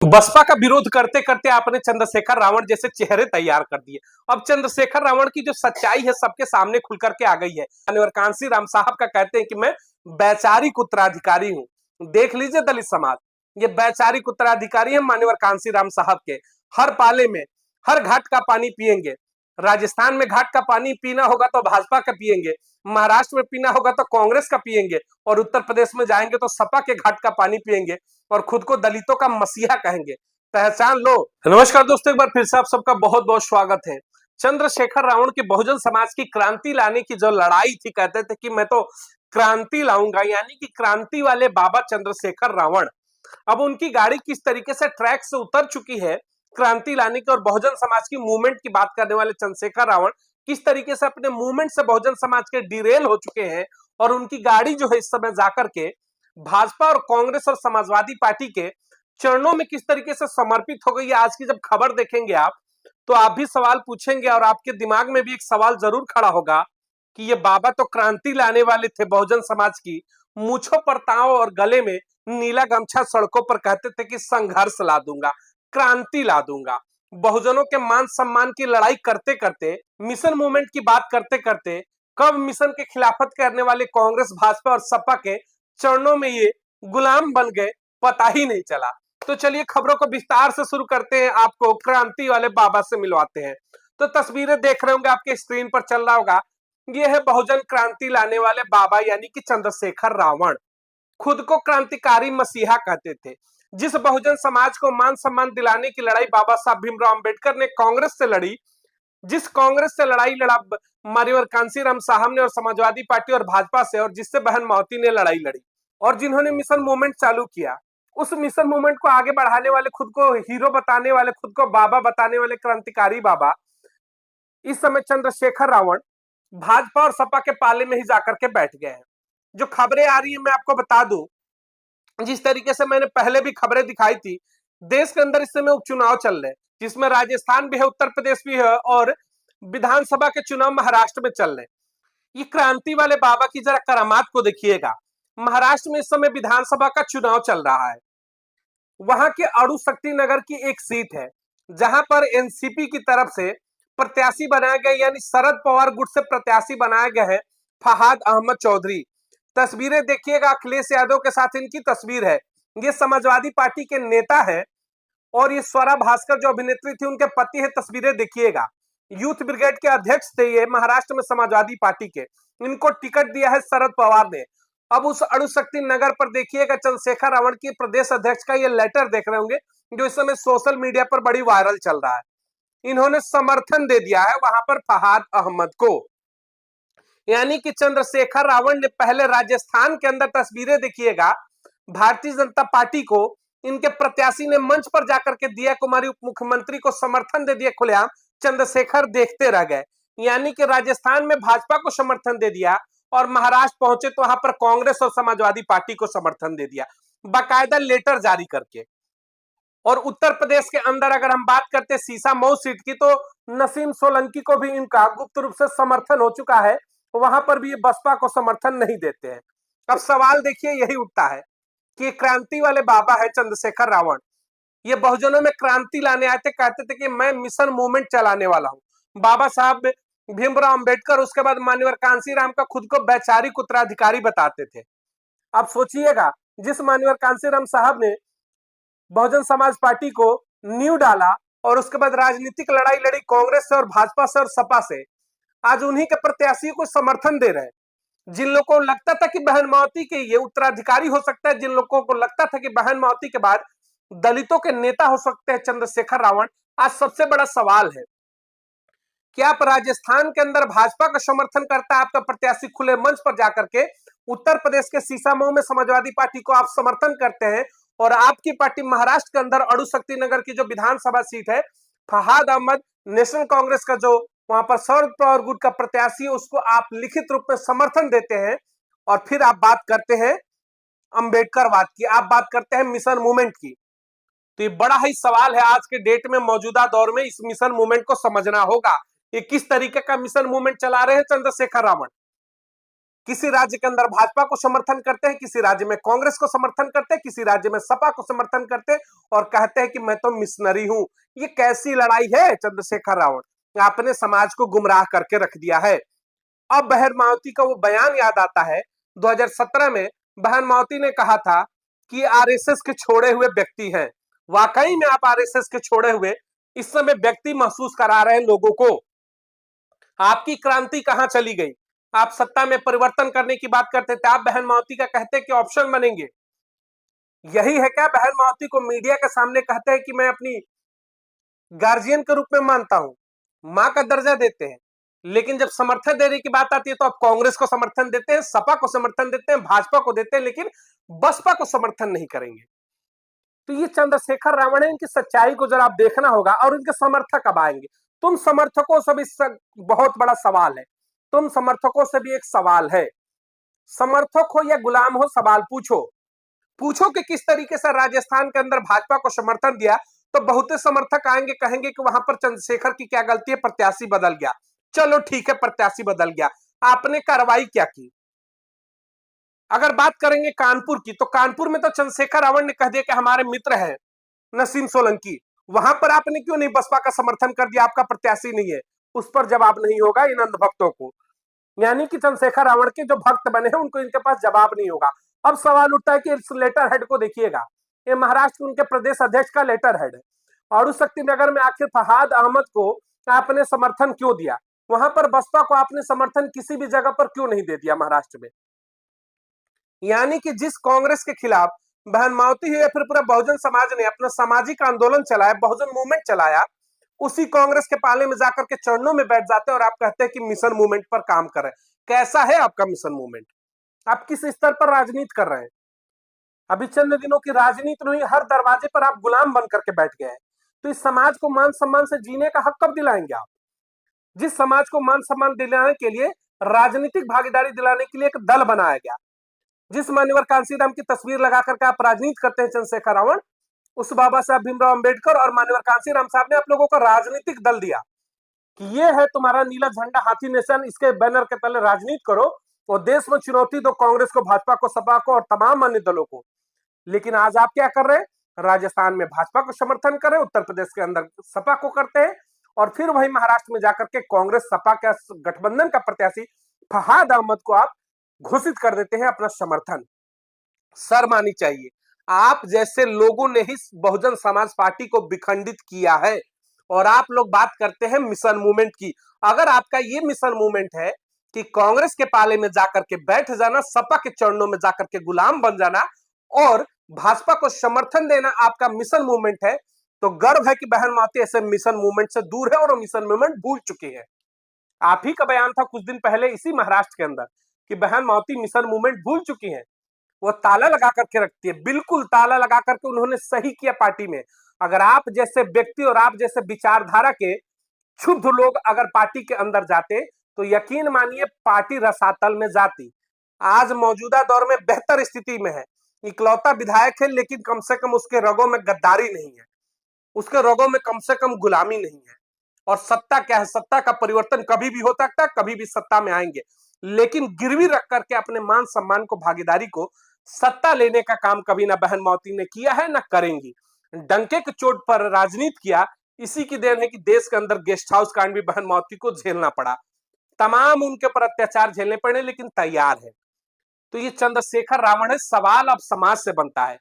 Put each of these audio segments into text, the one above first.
बसपा का विरोध करते करते आपने चंद्रशेखर रावण जैसे चेहरे तैयार कर दिए। अब चंद्रशेखर रावण की जो सच्चाई है सबके सामने खुल करके आ गई है। माननीय कांसी राम साहब का कहते हैं कि मैं वैचारिक उत्तराधिकारी हूं। देख लीजिए दलित समाज, ये वैचारिक उत्तराधिकारी है माननीय कांसी राम साहब के। हर पाले में हर घाट का पानी पिएंगे। राजस्थान में घाट का पानी पीना होगा तो भाजपा का पिएंगे, महाराष्ट्र में पीना होगा तो कांग्रेस का पिएंगे, और उत्तर प्रदेश में जाएंगे तो सपा के घाट का पानी पिएंगे और खुद को दलितों का मसीहा कहेंगे। पहचान लो। नमस्कार दोस्तों, एक बार फिर से आप सबका बहुत बहुत स्वागत है। चंद्रशेखर रावण की बहुजन समाज की क्रांति लाने की जो लड़ाई थी, कहते थे कि मैं तो क्रांति लाऊंगा, यानी कि क्रांति वाले बाबा चंद्रशेखर रावण। अब उनकी गाड़ी किस तरीके से ट्रैक से उतर चुकी है क्रांति लाने की, और बहुजन समाज की मूवमेंट की बात करने वाले चंद्रशेखर रावण किस तरीके से अपने मूवमेंट से बहुजन समाज के डिरेल हो चुके हैं, और उनकी गाड़ी जो है इस समय जाकर के भाजपा और कांग्रेस और समाजवादी पार्टी के चरणों में किस तरीके से समर्पित हो गई है। आज की जब खबर देखेंगे आप तो आप भी सवाल पूछेंगे और आपके दिमाग में भी एक सवाल जरूर खड़ा होगा कि ये बाबा तो क्रांति लाने वाले थे बहुजन समाज की, मूछों पर ताव और गले में नीला गमछा सड़कों पर कहते थे कि संघर्ष ला दूंगा, क्रांति ला दूंगा। बहुजनों के मान सम्मान की लड़ाई करते करते, मिशन मूवमेंट की बात करते करते, कब मिशन के खिलाफत करने वाले कांग्रेस भाजपा और सपा के चरणों में ये गुलाम बन गए, पता ही नहीं चला। तो चलिए खबरों को विस्तार से शुरू करते हैं, आपको क्रांति वाले बाबा से मिलवाते हैं। तो तस्वीरें देख रहे होंगे, आपके स्क्रीन पर चल रहा होगा, ये है बहुजन क्रांति लाने वाले बाबा यानी कि चंद्रशेखर रावण। खुद को क्रांतिकारी मसीहा कहते थे। जिस बहुजन समाज को मान सम्मान दिलाने की लड़ाई बाबा साहब भीमराव अंबेडकर ने कांग्रेस से लड़ी, जिस कांग्रेस से लड़ाई लड़ा माननीय कांसीराम साहब ने और समाजवादी पार्टी और भाजपा से, और जिससे बहन मावती ने लड़ाई लड़ी, और जिन्होंने मिशन मूवमेंट चालू किया, उस मिशन मूवमेंट को आगे बढ़ाने वाले, खुद को हीरो बताने वाले, खुद को बाबा बताने वाले क्रांतिकारी बाबा इस समय चंद्रशेखर रावण भाजपा और सपा के पाले में ही जाकर के बैठ गए हैं। जो खबरें आ रही है मैं आपको बता दूं, जिस तरीके से मैंने पहले भी खबरें दिखाई थी, देश के अंदर इस समय उपचुनाव चल रहे हैं, जिसमें राजस्थान भी है, उत्तर प्रदेश भी है, और विधानसभा के चुनाव महाराष्ट्र में चल रहे हैं। ये क्रांति वाले बाबा की जरा करामात को देखिएगा। महाराष्ट्र में इस समय विधानसभा का चुनाव चल रहा है। वहां के अड़ुशक्ति नगर की एक सीट है जहां पर एनसीपी की तरफ से प्रत्याशी बनाए गए, यानी शरद पवार गुट से प्रत्याशी बनाए गए हैं फहाद अहमद चौधरी। तस्वीरें देखिएगा, अखिलेश यादव के साथ इनकी तस्वीर है। ये समाजवादी पार्टी के नेता है, और ये स्वरा भास्कर जो अभिनेत्री थी उनके पति है। तस्वीरें देखिएगा, यूथ ब्रिगेड के अध्यक्ष थे ये महाराष्ट्र में समाजवादी पार्टी के। इनको टिकट दिया है शरद पवार ने। अब उस अणुशक्ति नगर पर देखिएगा चंद्रशेखर रावण की प्रदेश अध्यक्ष का ये लेटर देख रहे होंगे, जो इस समय सोशल मीडिया पर बड़ी वायरल चल रहा है। इन्होंने समर्थन दे दिया है वहां पर फहाद अहमद को, यानी कि चंद्रशेखर रावण ने पहले राजस्थान के अंदर, तस्वीरें देखिएगा, भारतीय जनता पार्टी को इनके प्रत्याशी ने मंच पर जाकर के दिया, कुमारी उप मुख्यमंत्री को समर्थन दे दिया खुलेआम। चंद्रशेखर देखते रह गए, यानी कि राजस्थान में भाजपा को समर्थन दे दिया, और महाराष्ट्र पहुंचे तो वहां पर कांग्रेस और समाजवादी पार्टी को समर्थन दे दिया, बाकायदा लेटर जारी करके। और उत्तर प्रदेश के अंदर अगर हम बात करते सीसामऊ सीट की, तो नसीम सोलंकी को भी इनका गुप्त रूप से समर्थन हो चुका है, वहां पर भी ये बसपा को समर्थन नहीं देते हैं। अब सवाल देखिए यही उठता है कि क्रांति वाले बाबा है चंद्रशेखर रावण, ये बहुजनों में क्रांति लाने आए थे, कहते थे कि मैं मिशन मूवमेंट चलाने वाला हूं। बाबा साहब भीमराव अंबेडकर, उसके बाद मान्यवर कांसीराम का खुद को वैचारिक उत्तराधिकारी बताते थे। आप सोचिएगा, जिस मान्यवर कांसीराम साहब ने बहुजन समाज पार्टी को नींव डाला और उसके बाद राजनीतिक लड़ाई लड़ी कांग्रेस से और भाजपा से और सपा से, आज उन्हीं के प्रत्याशी को समर्थन दे रहे हैं। जिन लोगों को लगता था कि बहन मावती के ये उत्तराधिकारी हो सकता है, जिन लोगों को लगता था कि बहन मावती के बाद दलितों के नेता हो सकते हैं चंद्रशेखर रावण, आज सबसे बड़ा सवाल है कि आप राजस्थान के अंदर भाजपा का समर्थन करता है आपका प्रत्याशी, खुले मंच पर जाकर के उत्तर प्रदेश के सीसामऊ में समाजवादी पार्टी को आप समर्थन करते हैं, और आपकी पार्टी महाराष्ट्र के अंदर अड़ुशक्ति नगर की जो विधानसभा सीट है, फहाद अहमद नेशनल कांग्रेस का जो वहां पर शरद पवार गुट का प्रत्याशी, उसको आप लिखित रूप में समर्थन देते हैं, और फिर आप बात करते हैं अंबेडकरवाद की, आप बात करते हैं मिशन मूवमेंट की। तो ये बड़ा ही सवाल है आज के डेट में, मौजूदा दौर में इस मिशन मूवमेंट को समझना होगा। ये किस तरीके का मिशन मूवमेंट चला रहे हैं चंद्रशेखर रावण। किसी राज्य के अंदर भाजपा को समर्थन करते हैं, किसी राज्य में कांग्रेस को समर्थन करते हैं, किसी राज्य में सपा को समर्थन करते हैं और कहते हैं कि मैं तो मिशनरी हूं। ये कैसी लड़ाई है चंद्रशेखर रावण? आपने समाज को गुमराह करके रख दिया है। अब बहन मावती का वो बयान याद आता है 2017 में। बहन मावती ने कहा था कि आरएसएस के छोड़े हुए व्यक्ति हैं। वाकई में आप आरएसएस के छोड़े हुए इस समय व्यक्ति महसूस करा रहे हैं लोगों को। आपकी क्रांति कहां चली गई? आप सत्ता में परिवर्तन करने की बात करते थे, आप बहन मावती का कहते कि ऑप्शन बनेंगे। यही है क्या? बहन मावती को मीडिया के सामने कहते हैं कि मैं अपनी गार्जियन के रूप में मानता हूं, मां का दर्जा देते हैं, लेकिन जब समर्थन देने की बात आती है तो आप कांग्रेस को समर्थन देते हैं, सपा को समर्थन देते हैं, भाजपा को देते हैं, लेकिन बसपा को समर्थन नहीं करेंगे। तो ये चंद्रशेखर रावण है, इनकी सच्चाई को जरा आप देखना होगा और इनके समर्थक कब आएंगे। तुम समर्थकों से भी बहुत बड़ा सवाल है, तुम समर्थकों से भी एक सवाल है। समर्थक हो या गुलाम हो, सवाल पूछो। पूछो कि किस तरीके से राजस्थान के अंदर भाजपा को समर्थन दिया, तो बहुत से समर्थक आएंगे, कहेंगे कि वहां पर चंद्रशेखर की क्या गलती है, प्रत्याशी बदल गया। चलो ठीक है, प्रत्याशी बदल गया, आपने कार्रवाई क्या की? अगर बात करेंगे कानपुर की, तो कानपुर में तो चंद्रशेखर रावण ने कह दिया कि हमारे मित्र हैं नसीम सोलंकी, वहां पर आपने क्यों नहीं बसपा का समर्थन कर दिया? आपका प्रत्याशी नहीं है। उस पर जवाब नहीं होगा इन अंधभक्तों को। यानी कि चंद्रशेखर रावण के जो भक्त बने हैं उनको इनके पास जवाब नहीं होगा। अब सवाल उठता है कि इस लेटर हेड को देखिएगा, ये महाराष्ट्र उनके प्रदेश अध्यक्ष का लेटर हेड है। और उस शक्तिनगर में आखिर फहाद अहमद को आपने समर्थन क्यों दिया? वहां पर बसपा को आपने समर्थन किसी भी जगह पर क्यों नहीं दे दिया महाराष्ट्र में? यानी कि जिस कांग्रेस के खिलाफ बहन मावती है या फिर पूरा बहुजन समाज ने अपना सामाजिक आंदोलन चलाया, बहुजन मूवमेंट चलाया, उसी कांग्रेस के पाले में जाकर के चरणों में बैठ जाते हैं और आप कहते हैं कि मिशन मूवमेंट पर काम कर रहे हैं। कैसा है आपका मिशन मूवमेंट? आप किस स्तर पर राजनीति कर रहे हैं? अभी चंद दिनों की राजनीति नहीं, हर दरवाजे पर आप गुलाम बन करके बैठ गए हैं। तो इस समाज को मान सम्मान से जीने का हक कब दिलाएंगे आप? जिस समाज को मान सम्मान दिलाने के लिए, राजनीतिक भागीदारी दिलाने के लिए एक दल बनाया गया, जिस मान्यवर कांसीराम की तस्वीर लगा करके आप राजनीति करते हैं चंद्रशेखर रावण, उस बाबा साहब भीमराव अंबेडकर और मान्यवर कांसीराम साहब ने आप लोगों को राजनीतिक दल दिया कि ये है तुम्हारा नीला झंडा, हाथी नेशन, इसके बैनर के तले राजनीति करो और देश में चुनौती दो कांग्रेस को, भाजपा को, सपा को और तमाम अन्य दलों को। लेकिन आज आप क्या कर रहे हैं? राजस्थान में भाजपा को समर्थन कर रहे हैं, उत्तर प्रदेश के अंदर सपा को करते हैं और फिर वही महाराष्ट्र में जाकर के कांग्रेस सपा के गठबंधन का प्रत्याशी फहाद अहमद को आप घोषित कर देते हैं अपना समर्थन। शर्म आनी चाहिए। आप जैसे लोगों ने ही बहुजन समाज पार्टी को विखंडित किया है और आप लोग बात करते हैं मिशन मूवमेंट की। अगर आपका ये मिशन मूवमेंट है कि कांग्रेस के पाले में जाकर के बैठ जाना, सपा के चरणों में जाकर के गुलाम बन जाना और भाजपा को समर्थन देना आपका मिशन मूवमेंट है, तो गर्व है कि बहन मावती ऐसे मिशन मूवमेंट से दूर है और मिशन मूवमेंट भूल चुके हैं। आप ही का बयान था कुछ दिन पहले इसी महाराष्ट्र के अंदर कि बहन मावती मिशन मूवमेंट भूल चुकी हैं, वो ताला लगा करके रखती है। बिल्कुल ताला लगा करके उन्होंने सही किया पार्टी में। अगर आप जैसे व्यक्ति और आप जैसे विचारधारा के क्षुब्ध लोग अगर पार्टी के अंदर जाते तो यकीन मानिए पार्टी रसातल में जाती। आज मौजूदा दौर में बेहतर स्थिति में है, इकलौता विधायक है लेकिन कम से कम उसके रगों में गद्दारी नहीं है, उसके रगों में कम से कम गुलामी नहीं है। और सत्ता क्या है? सत्ता का परिवर्तन कभी भी हो सकता है, कभी भी सत्ता में आएंगे, लेकिन गिरवी रख करके अपने मान सम्मान को, भागीदारी को सत्ता लेने का काम कभी ना बहन मावती ने किया है ना करेंगी। डंके के चोट पर राजनीति किया, इसी की देन है कि देश के अंदर गेस्ट हाउस कांड भी बहन मावती को झेलना पड़ा, तमाम उनके ऊपर अत्याचार झेलने पड़े, लेकिन तैयार है। तो ये चंद्रशेखर रावण है। सवाल अब समाज से बनता है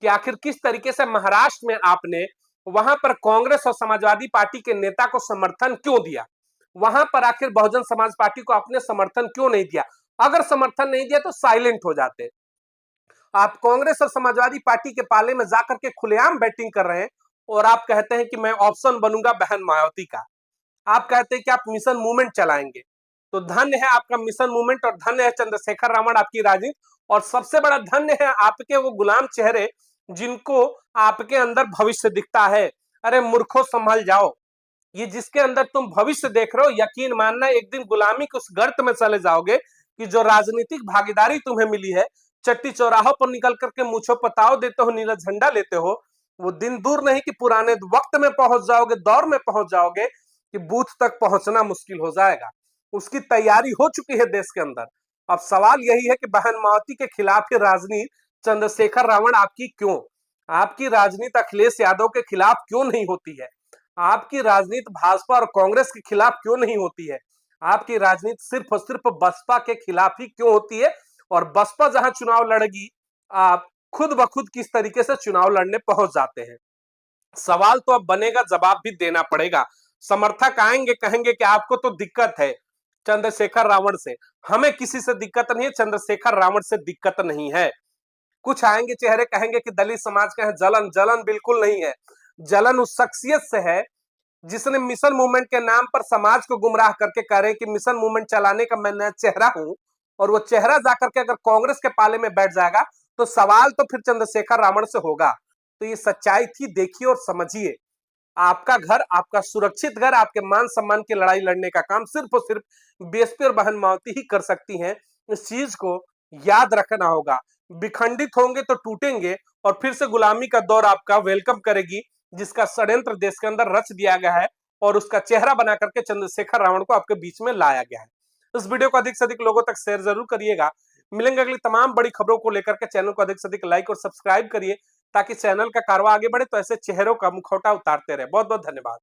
कि आखिर किस तरीके से महाराष्ट्र में आपने वहां पर कांग्रेस और समाजवादी पार्टी के नेता को समर्थन क्यों दिया? वहां पर आखिर बहुजन समाज पार्टी को आपने समर्थन क्यों नहीं दिया? अगर समर्थन नहीं दिया तो साइलेंट हो जाते। आप कांग्रेस और समाजवादी पार्टी के पाले में जाकर के खुलेआम बैटिंग कर रहे हैं और आप कहते हैं कि मैं ऑप्शन बनूंगा बहन मायावती का। आप कहते हैं कि आप मिशन मूवमेंट चलाएंगे। तो धन्य है आपका मिशन मूवमेंट और धन्य है चंद्रशेखर रावण आपकी राजनीति, और सबसे बड़ा धन्य है आपके वो गुलाम चेहरे जिनको आपके अंदर भविष्य दिखता है। अरे मूर्खों संभल जाओ, ये जिसके अंदर तुम भविष्य देख रहे हो, यकीन मानना एक दिन गुलामी के उस गर्त में चले जाओगे कि जो राजनीतिक भागीदारी तुम्हें मिली है, चट्टी चौराहों पर निकल करके मुझे पताव देते हो, नीला झंडा लेते हो, वो दिन दूर नहीं कि पुराने वक्त में पहुंच जाओगे, दौर में पहुंच जाओगे कि बूथ तक पहुंचना मुश्किल हो जाएगा। उसकी तैयारी हो चुकी है देश के अंदर। अब सवाल यही है कि बहन मावती के खिलाफ ही राजनीति चंद्रशेखर रावण आपकी क्यों? आपकी राजनीति अखिलेश यादव के खिलाफ क्यों नहीं होती है? आपकी राजनीति भाजपा और कांग्रेस के खिलाफ क्यों नहीं होती है? आपकी राजनीति सिर्फ और सिर्फ बसपा के खिलाफ ही क्यों होती है? और बसपा जहां चुनाव लड़ेगी, आप खुद ब खुद किस तरीके से चुनाव लड़ने पहुंच जाते हैं। सवाल तो अब बनेगा, जवाब भी देना पड़ेगा। समर्थक आएंगे, कहेंगे कि आपको तो दिक्कत है चंद्रशेखर रावण से। हमें किसी से दिक्कत नहीं है, चंद्रशेखर रावण से दिक्कत नहीं है। कुछ आएंगे चेहरे, कहेंगे कि दलित समाज का है जलन। जलन बिल्कुल नहीं है। जलन उस शख्सियत से है जिसने मिशन मूवमेंट के नाम पर समाज को गुमराह करके कह रहे कि मिशन मूवमेंट चलाने का मैं नया चेहरा हूं, और वो चेहरा जाकर के अगर कांग्रेस के पाले में बैठ जाएगा तो सवाल तो फिर चंद्रशेखर रावण से होगा। तो ये सच्चाई थी, देखिए और समझिए। आपका घर, आपका सुरक्षित घर, आपके मान सम्मान की लड़ाई लड़ने का काम सिर्फ और सिर्फ बीएसपी और बहन मावती ही कर सकती हैं। इस चीज को याद रखना होगा। विखंडित होंगे तो टूटेंगे, और फिर से गुलामी का दौर आपका वेलकम करेगी, जिसका षड्यंत्र देश के अंदर रच दिया गया है और उसका चेहरा बना करके चंद्रशेखर रावण को आपके बीच में लाया गया है। इस वीडियो को अधिक से अधिक लोगों तक शेयर जरूर करिएगा। मिलेंगे अगली तमाम बड़ी खबरों को लेकर के। चैनल को अधिक से अधिक लाइक और सब्सक्राइब करिए ताकि चैनल का कारवा आगे बढ़े, तो ऐसे चेहरों का मुखौटा उतारते रहे। बहुत बहुत धन्यवाद।